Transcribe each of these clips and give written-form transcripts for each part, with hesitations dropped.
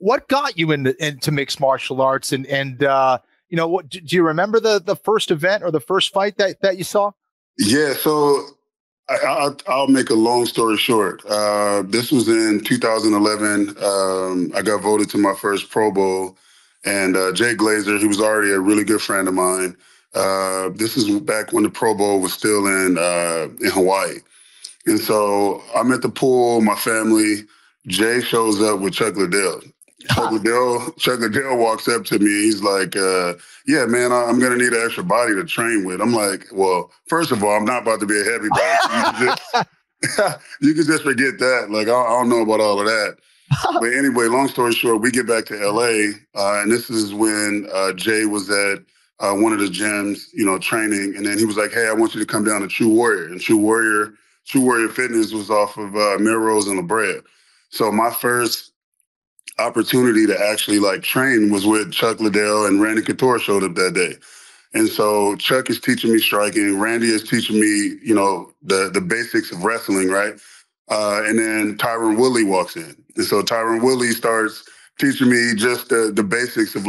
what got you into mixed martial arts? And what do you remember the first event or the first fight that you saw? Yeah, so I'll make a long story short. This was in 2011. I got voted to my first Pro Bowl, and Jay Glazer, he was already a really good friend of mine. This is back when the Pro Bowl was still in Hawaii. And so I'm at the pool, my family. Jay shows up with Chuck Liddell. Chuck Liddell walks up to me. He's like, yeah, man, I'm going to need an extra body to train with. I'm like, well, first of all, I'm not about to be a heavy body. You can just forget that. Like, I don't know about all of that. But anyway, long story short, we get back to LA, and this is when Jay was at one of the gyms, training. And then he was like, hey, I want you to come down to True Warrior. And True Warrior Fitness was off of Melrose and La Brea. So my first opportunity to actually train was with Chuck Liddell, and Randy Couture showed up that day. And so Chuck is teaching me striking. Randy is teaching me, the basics of wrestling, right? And then Tyron Woodley walks in. And so Tyron Woodley starts teaching me just the basics of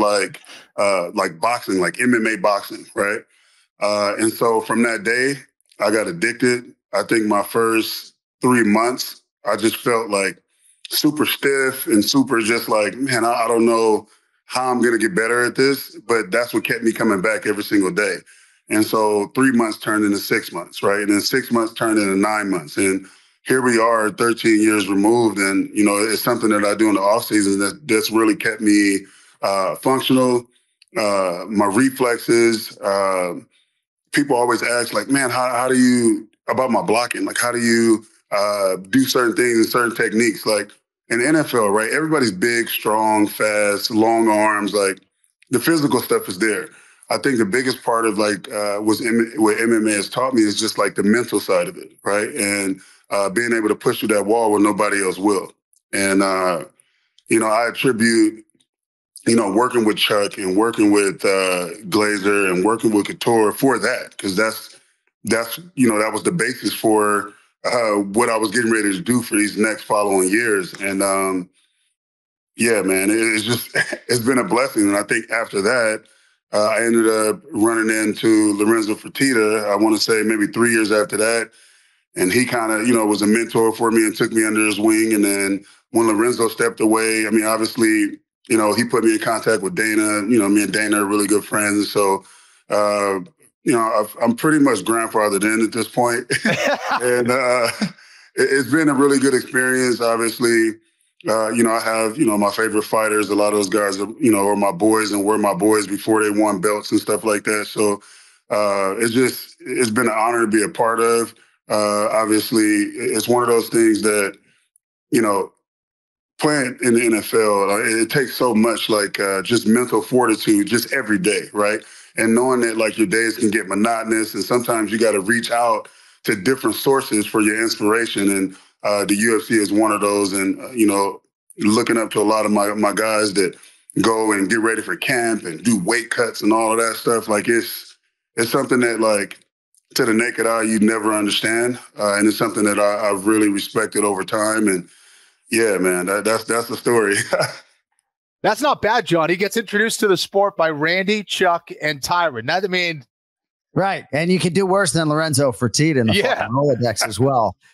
boxing, like MMA boxing, right? And so from that day, I got addicted. I think my first 3 months, I just felt like super stiff and super just like, man, I don't know how I'm going to get better at this, but that's what kept me coming back every single day. And so 3 months turned into 6 months, right? And then 6 months turned into 9 months. And here we are 13 years removed. And, it's something that I do in the off season that's really kept me functional, my reflexes. People always ask like, man, how do you, about my blocking, like, how do you do certain things and certain techniques? Like in the NFL, right? Everybody's big, strong, fast, long arms. Like the physical stuff is there. I think the biggest part of what MMA has taught me is just like the mental side of it, right? And being able to push through that wall when nobody else will. And, I attribute, working with Chuck and working with Glazer and working with Couture for that, because that's that was the basis for what I was getting ready to do for these next following years. And yeah, man, it's been a blessing. And I think after that, I ended up running into Lorenzo Fertitta, I want to say maybe 3 years after that. And he kind of, was a mentor for me and took me under his wing. And then when Lorenzo stepped away, I mean, obviously, he put me in contact with Dana. Me and Dana are really good friends. So, I'm pretty much grandfathered in at this point. And it's been a really good experience. Obviously, I have, my favorite fighters. A lot of those guys are my boys and were my boys before they won belts and stuff like that. So it's been an honor to be a part of. Obviously, it's one of those things that, playing in the NFL, it takes so much just mental fortitude just every day, right? And knowing that your days can get monotonous and sometimes you got to reach out to different sources for your inspiration. And the UFC is one of those. And, looking up to a lot of my guys that go and get ready for camp and do weight cuts and all of that stuff. It's something that to the naked eye, you'd never understand. And it's something that I've really respected over time. And yeah, man, that's the story. That's not bad, John. He gets introduced to the sport by Randy, Chuck, and Tyron. Right. And you can do worse than Lorenzo Fertitta in the Rolodex as well.